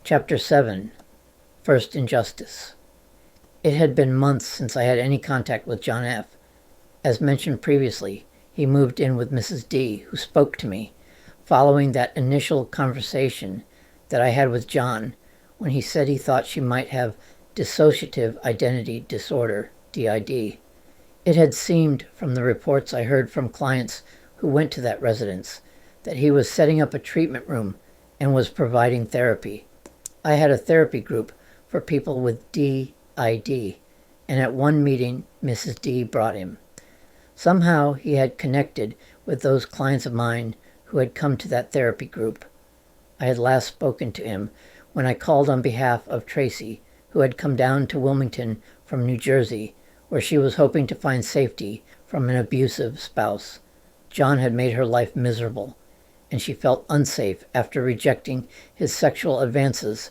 Chapter 7. First Injustice. It had been months since I had any contact with John F. As mentioned previously, he moved in with Mrs. D, who spoke to me, following that initial conversation that I had with John when he said he thought she might have dissociative identity disorder, DID. It had seemed, from the reports I heard from clients who went to that residence, that he was setting up a treatment room and was providing therapy. I had a therapy group for people with DID, and at one meeting, Mrs. D brought him. Somehow he had connected with those clients of mine who had come to that therapy group. I had last spoken to him when I called on behalf of Tracy, who had come down to Wilmington from New Jersey, where she was hoping to find safety from an abusive spouse. John had made her life miserable, and she felt unsafe after rejecting his sexual advances.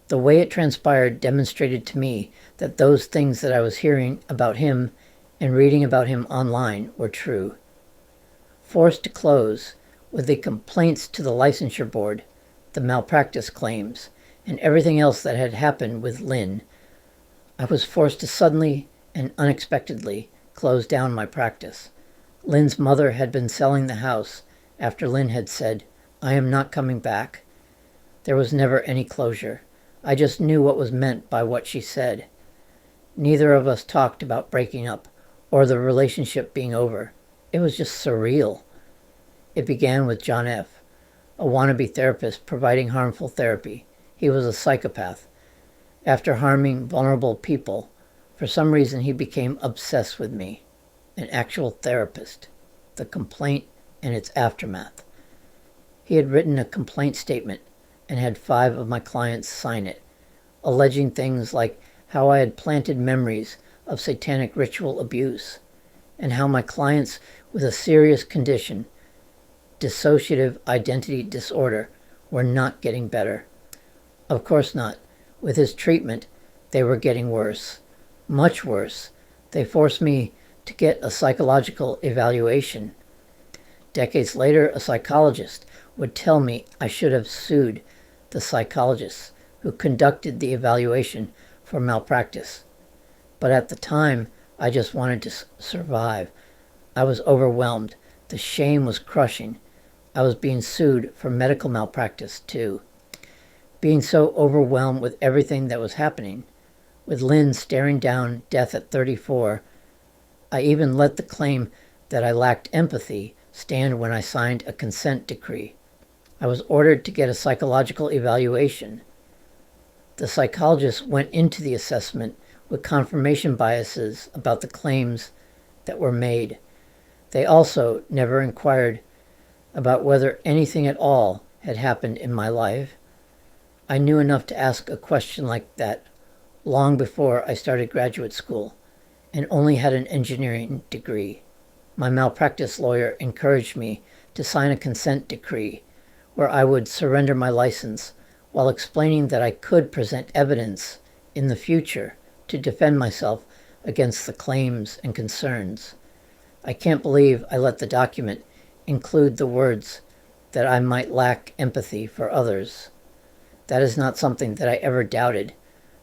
The way it transpired demonstrated to me that those things that I was hearing about him and reading about him online were true. Forced to close, with the complaints to the licensure board, the malpractice claims, and everything else that had happened with Lynn, I was forced to suddenly and unexpectedly close down my practice. Lynn's mother had been selling the house after Lynn had said, "I am not coming back." There was never any closure. I just knew what was meant by what she said. Neither of us talked about breaking up or the relationship being over. It was just surreal. It began with John F., a wannabe therapist providing harmful therapy. He was a psychopath. After harming vulnerable people, for some reason he became obsessed with me, an actual therapist, the complaint and its aftermath. He had written a complaint statement and had 5 of my clients sign it, alleging things like how I had planted memories of satanic ritual abuse, and how my clients with a serious condition, dissociative identity disorder, were not getting better. Of course not. With his treatment, they were getting worse. Much worse. They forced me to get a psychological evaluation. Decades later, a psychologist would tell me I should have sued the psychologists who conducted the evaluation for malpractice. But at the time, I just wanted to survive. I was overwhelmed. The shame was crushing. I was being sued for medical malpractice, too. Being so overwhelmed with everything that was happening, with Lynn staring down death at 34, I even let the claim that I lacked empathy stand when I signed a consent decree. I was ordered to get a psychological evaluation. The psychologist went into the assessment with confirmation biases about the claims that were made. They also never inquired about whether anything at all had happened in my life. I knew enough to ask a question like that long before I started graduate school, and only had an engineering degree. My malpractice lawyer encouraged me to sign a consent decree where I would surrender my license while explaining that I could present evidence in the future to defend myself against the claims and concerns. I can't believe I let the document include the words that I might lack empathy for others. That is not something that I ever doubted,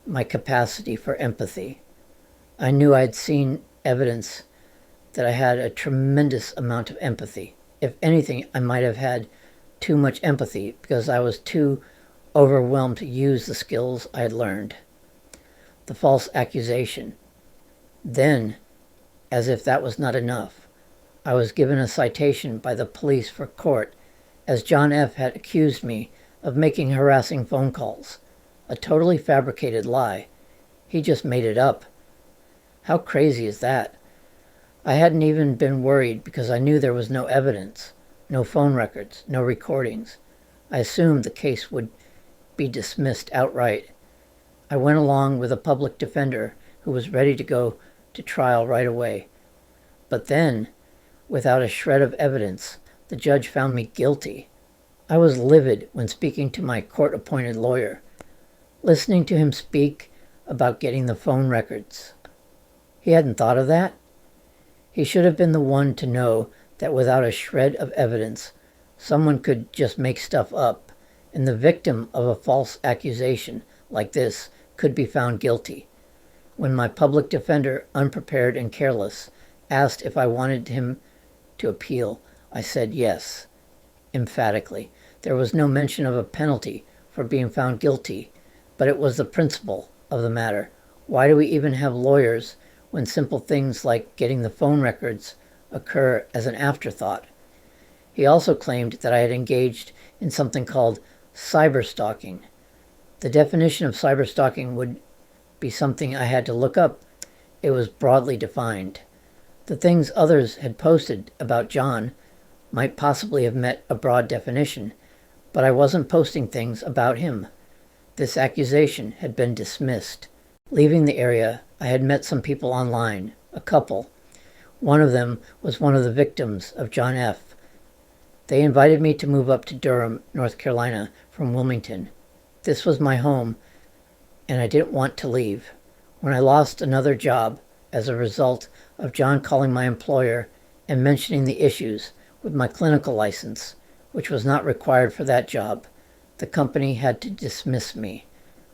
my capacity for empathy. I knew I had seen evidence that I had a tremendous amount of empathy. If anything, I might have had too much empathy because I was too overwhelmed to use the skills I had learned. The false accusation. Then, as if that was not enough, I was given a citation by the police for court as John F. had accused me of making harassing phone calls. A totally fabricated lie. He just made it up. How crazy is that? I hadn't even been worried because I knew there was no evidence, no phone records, no recordings. I assumed the case would be dismissed outright. I went along with a public defender who was ready to go to trial right away. But then, without a shred of evidence, the judge found me guilty. I was livid when speaking to my court-appointed lawyer, listening to him speak about getting the phone records. He hadn't thought of that. He should have been the one to know that without a shred of evidence, someone could just make stuff up and the victim of a false accusation like this could be found guilty. When my public defender, unprepared and careless, asked if I wanted him to appeal, I said yes, emphatically. There was no mention of a penalty for being found guilty, but it was the principle of the matter. Why do we even have lawyers when simple things like getting the phone records occur as an afterthought? He also claimed that I had engaged in something called cyberstalking. The definition of cyberstalking would be something I had to look up. It was broadly defined. The things others had posted about John might possibly have met a broad definition, but I wasn't posting things about him. This accusation had been dismissed. Leaving the area, I had met some people online, a couple. One of them was one of the victims of John F. They invited me to move up to Durham, North Carolina from Wilmington. This was my home, and I didn't want to leave. When I lost another job as a result of John calling my employer and mentioning the issues with my clinical license, which was not required for that job, the company had to dismiss me.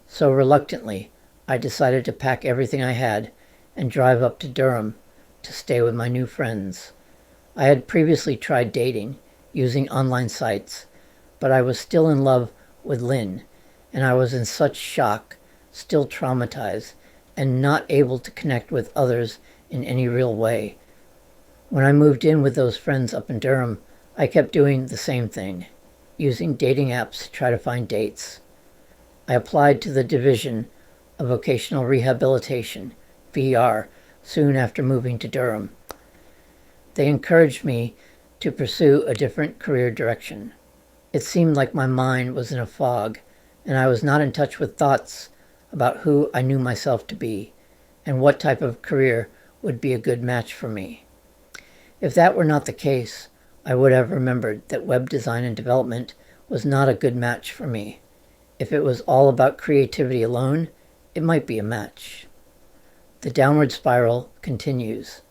So reluctantly, I decided to pack everything I had and drive up to Durham to stay with my new friends. I had previously tried dating using online sites, but I was still in love with Lynn, and I was in such shock, still traumatized, and not able to connect with others in any real way. When I moved in with those friends up in Durham, I kept doing the same thing, using dating apps to try to find dates. I applied to the Division of Vocational Rehabilitation, VR, soon after moving to Durham. They encouraged me to pursue a different career direction. It seemed like my mind was in a fog, and I was not in touch with thoughts about who I knew myself to be and what type of career would be a good match for me. If that were not the case, I would have remembered that web design and development was not a good match for me. If it was all about creativity alone, it might be a match. The downward spiral continues.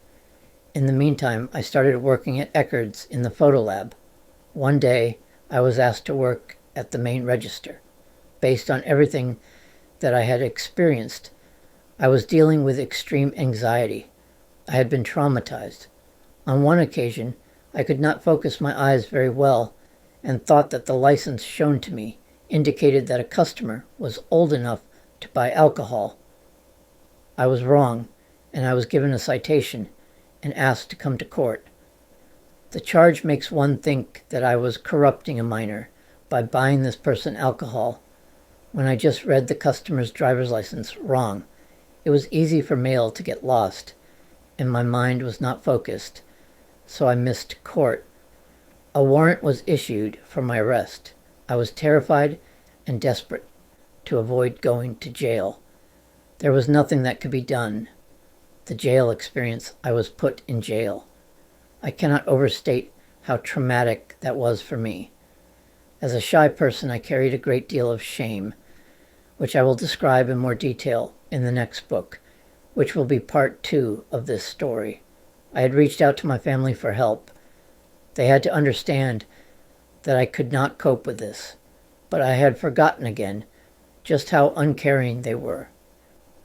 In the meantime, I started working at Eckerd's in the photo lab. One day, I was asked to work at the main register. Based on everything that I had experienced, I was dealing with extreme anxiety. I had been traumatized. On one occasion, I could not focus my eyes very well and thought that the license shown to me indicated that a customer was old enough to buy alcohol. I was wrong, and I was given a citation and asked to come to court. The charge makes one think that I was corrupting a minor by buying this person alcohol when I just read the customer's driver's license wrong. It was easy for mail to get lost, and my mind was not focused, so I missed court. A warrant was issued for my arrest. I was terrified and desperate to avoid going to jail. There was nothing that could be done. The jail experience, I was put in jail. I cannot overstate how traumatic that was for me. As a shy person, I carried a great deal of shame, which I will describe in more detail in the next book, which will be part 2 of this story. I had reached out to my family for help. They had to understand that I could not cope with this, but I had forgotten again just how uncaring they were,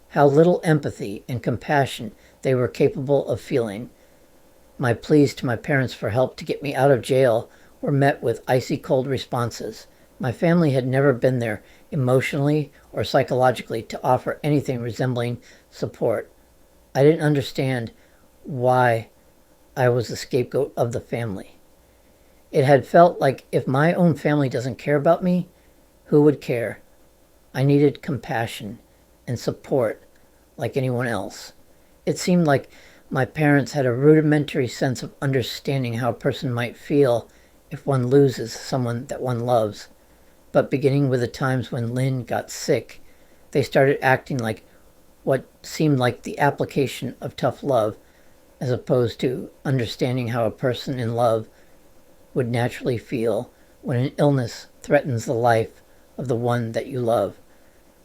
how little empathy and compassion they were capable of feeling. My pleas to my parents for help to get me out of jail were met with icy cold responses. My family had never been there emotionally or psychologically to offer anything resembling support. I didn't understand why I was the scapegoat of the family. It had felt like if my own family doesn't care about me, who would care? I needed compassion and support like anyone else. It seemed like my parents had a rudimentary sense of understanding how a person might feel if one loses someone that one loves. But beginning with the times when Lynn got sick, they started acting like what seemed like the application of tough love, as opposed to understanding how a person in love would naturally feel when an illness threatens the life of the one that you love.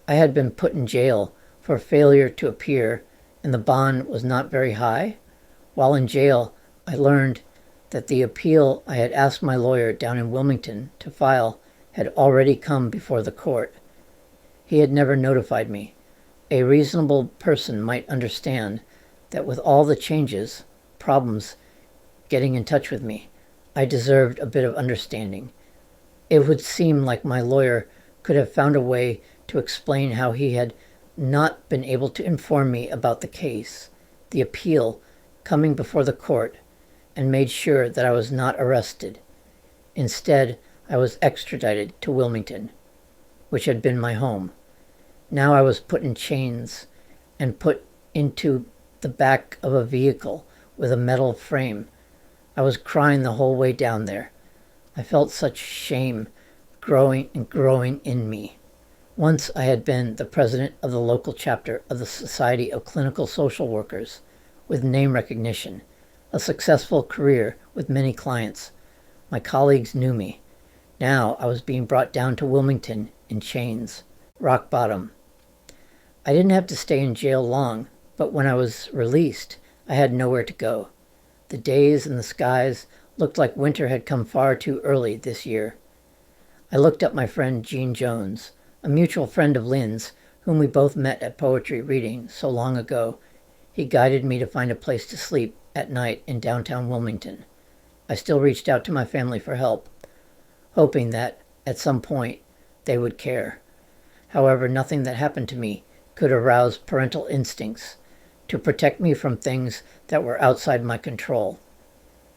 I had been put in jail for failure to appear, and the bond was not very high. While in jail, I learned that the appeal I had asked my lawyer down in Wilmington to file had already come before the court. He had never notified me. A reasonable person might understand that with all the problems getting in touch with me, I deserved a bit of understanding. It would seem like my lawyer could have found a way to explain how he had not been able to inform me about the case, the appeal coming before the court, and made sure that I was not arrested. Instead, I was extradited to Wilmington, which had been my home. Now I was put in chains and put into the back of a vehicle with a metal frame. I was crying the whole way down there. I felt such shame growing in me. Once I had been the president of the local chapter of the Society of Clinical Social Workers, with name recognition, a successful career with many clients. My colleagues knew me. Now I was being brought down to Wilmington in chains. Rock bottom. I didn't have to stay in jail long, but when I was released, I had nowhere to go. The days and the skies looked like winter had come far too early this year. I looked up my friend Jean Jones, a mutual friend of Lynn's, whom we both met at poetry reading so long ago. He guided me to find a place to sleep at night in downtown Wilmington. I still reached out to my family for help, hoping that, at some point, they would care. However, nothing that happened to me could arouse parental instincts to protect me from things that were outside my control.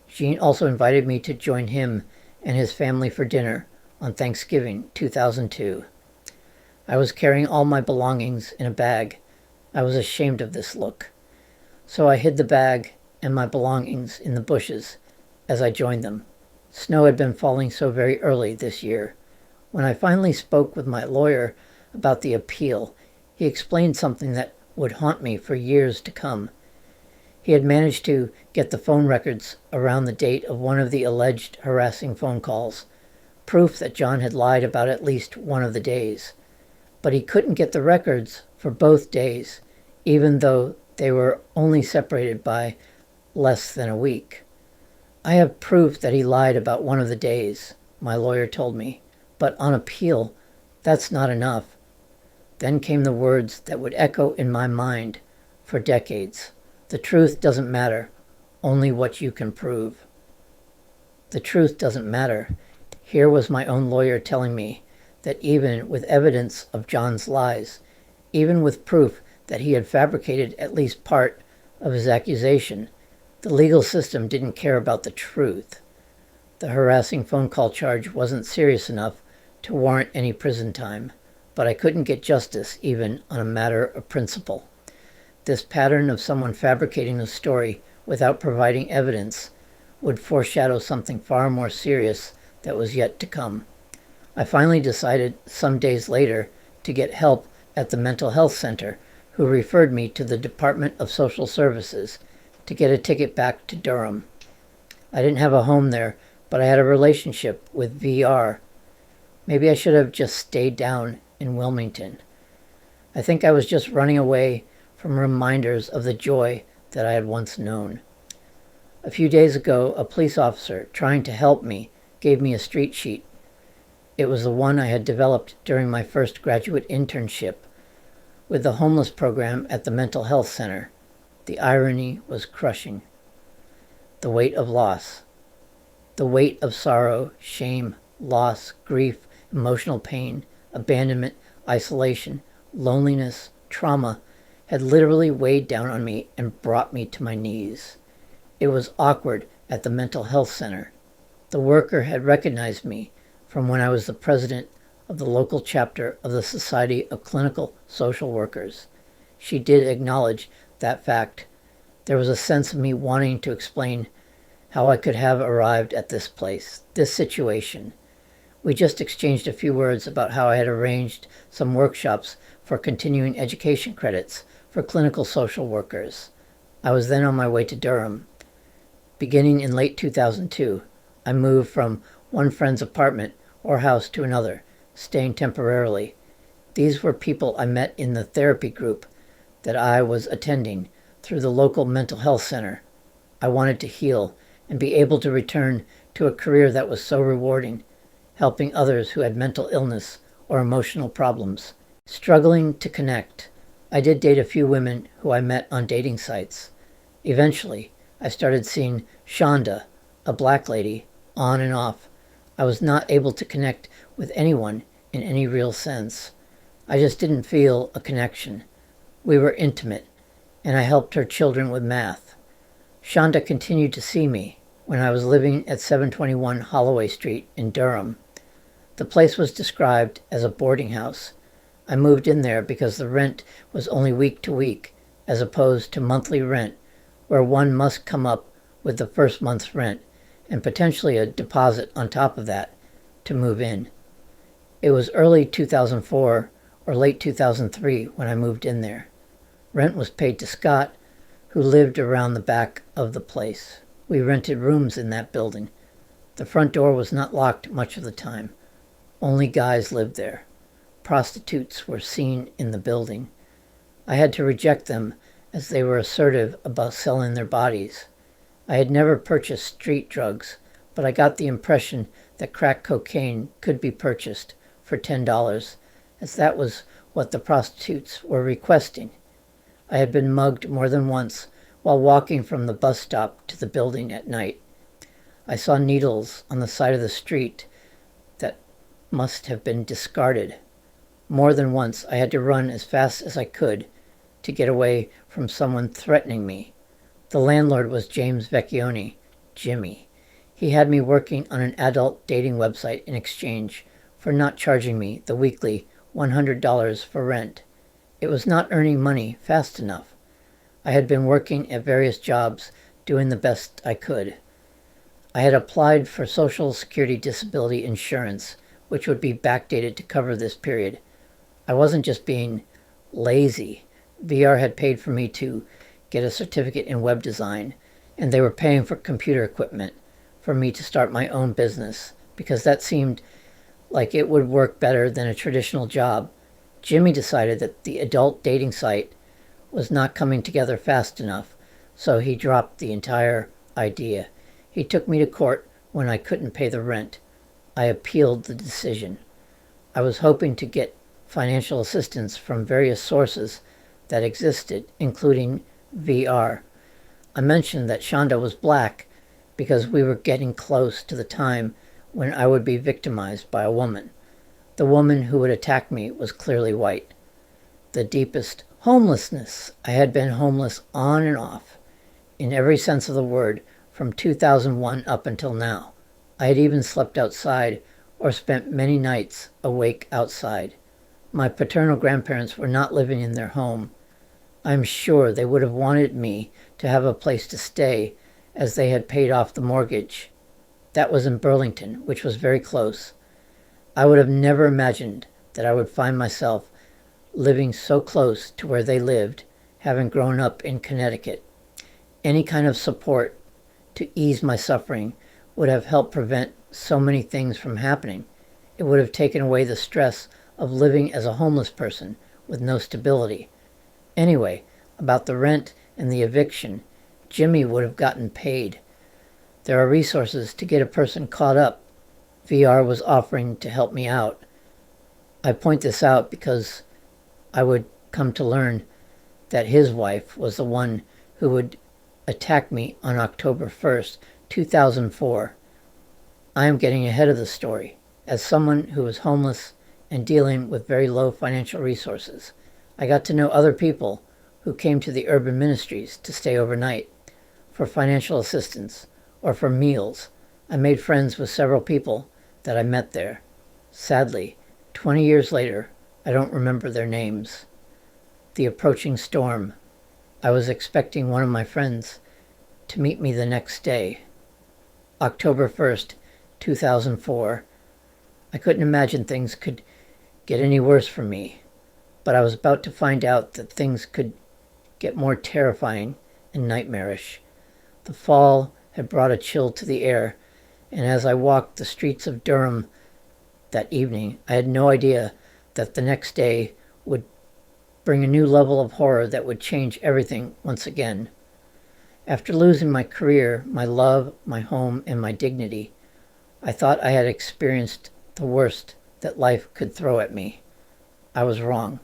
Jean also invited me to join him and his family for dinner on Thanksgiving 2002. I was carrying all my belongings in a bag. I was ashamed of this look. So I hid the bag and my belongings in the bushes as I joined them. Snow had been falling so very early this year. When I finally spoke with my lawyer about the appeal, he explained something that would haunt me for years to come. He had managed to get the phone records around the date of one of the alleged harassing phone calls, proof that John had lied about at least one of the days. But he couldn't get the records for both days, even though they were only separated by less than a week. I have proof that he lied about one of the days, my lawyer told me, but on appeal, that's not enough. Then came the words that would echo in my mind for decades. The truth doesn't matter, only what you can prove. The truth doesn't matter. Here was my own lawyer telling me that even with evidence of John's lies, even with proof that he had fabricated at least part of his accusation, the legal system didn't care about the truth. The harassing phone call charge wasn't serious enough to warrant any prison time, but I couldn't get justice even on a matter of principle. This pattern of someone fabricating a story without providing evidence would foreshadow something far more serious that was yet to come. I finally decided some days later to get help at the mental health center, who referred me to the Department of Social Services to get a ticket back to Durham. I didn't have a home there, but I had a relationship with VR. Maybe I should have just stayed down in Wilmington. I think I was just running away from reminders of the joy that I had once known. A few days ago, a police officer trying to help me gave me a street sheet. It was the one I had developed during my first graduate internship with the homeless program at the mental health center. The irony was crushing. The weight of loss. The weight of sorrow, shame, loss, grief, emotional pain, abandonment, isolation, loneliness, trauma had literally weighed down on me and brought me to my knees. It was awkward at the mental health center. The worker had recognized me from when I was the president of the local chapter of the Society of Clinical Social Workers. She did acknowledge that fact. There was a sense of me wanting to explain how I could have arrived at this place, this situation. We just exchanged a few words about how I had arranged some workshops for continuing education credits for clinical social workers. I was then on my way to Durham. Beginning in late 2002, I moved from one friend's apartment or house to another, staying temporarily. These were people I met in the therapy group that I was attending through the local mental health center. I wanted to heal and be able to return to a career that was so rewarding, helping others who had mental illness or emotional problems. Struggling to connect, I did date a few women who I met on dating sites. Eventually, I started seeing Shonda, a black lady, on and off. I was not able to connect with anyone in any real sense. I just didn't feel a connection. We were intimate, and I helped her children with math. Shonda continued to see me when I was living at 721 Holloway Street in Durham. The place was described as a boarding house. I moved in there because the rent was only week to week, as opposed to monthly rent, where one must come up with the first month's rent and potentially a deposit on top of that to move in. It was early 2004 or late 2003 when I moved in there. Rent was paid to Scott, who lived around the back of the place. We rented rooms in that building. The front door was not locked much of the time. Only guys lived there. Prostitutes were seen in the building. I had to reject them as they were assertive about selling their bodies. I had never purchased street drugs, but I got the impression that crack cocaine could be purchased for $10, as that was what the prostitutes were requesting. I had been mugged more than once while walking from the bus stop to the building at night. I saw needles on the side of the street that must have been discarded. More than once I had to run as fast as I could to get away from someone threatening me. The landlord was James Vecchione, Jimmy. He had me working on an adult dating website in exchange for not charging me the weekly $100 for rent. It was not earning money fast enough. I had been working at various jobs, doing the best I could. I had applied for Social Security Disability Insurance, which would be backdated to cover this period. I wasn't just being lazy. VR had paid for me to get a certificate in web design, and they were paying for computer equipment for me to start my own business, because that seemed like it would work better than a traditional job. Jimmy decided that the adult dating site was not coming together fast enough, so he dropped the entire idea. He took me to court when I couldn't pay the rent. I appealed the decision. I was hoping to get financial assistance from various sources that existed, including VR. I mentioned that Shonda was black because we were getting close to the time when I would be victimized by a woman. The woman who would attack me was clearly white. The deepest homelessness. I had been homeless on and off, in every sense of the word, from 2001 up until now. I had even slept outside or spent many nights awake outside. My paternal grandparents were not living in their home. I'm sure they would have wanted me to have a place to stay, as they had paid off the mortgage. That was in Burlington, which was very close. I would have never imagined that I would find myself living so close to where they lived, having grown up in Connecticut. Any kind of support to ease my suffering would have helped prevent so many things from happening. It would have taken away the stress of living as a homeless person with no stability. Anyway, about the rent and the eviction, Jimmy would have gotten paid. There are resources to get a person caught up. VR was offering to help me out. I point this out because I would come to learn that his wife was the one who would attack me on October 1st, 2004. I am getting ahead of the story. As someone who was homeless and dealing with very low financial resources, I got to know other people who came to the urban ministries to stay overnight for financial assistance or for meals. I made friends with several people that I met there. Sadly, 20 years later, I don't remember their names. The approaching storm. I was expecting one of my friends to meet me the next day. October 1st, 2004. I couldn't imagine things could get any worse for me, but I was about to find out that things could get more terrifying and nightmarish. The fall had brought a chill to the air, and as I walked the streets of Durham that evening, I had no idea that the next day would bring a new level of horror that would change everything once again. After losing my career, my love, my home, and my dignity, I thought I had experienced the worst that life could throw at me. I was wrong.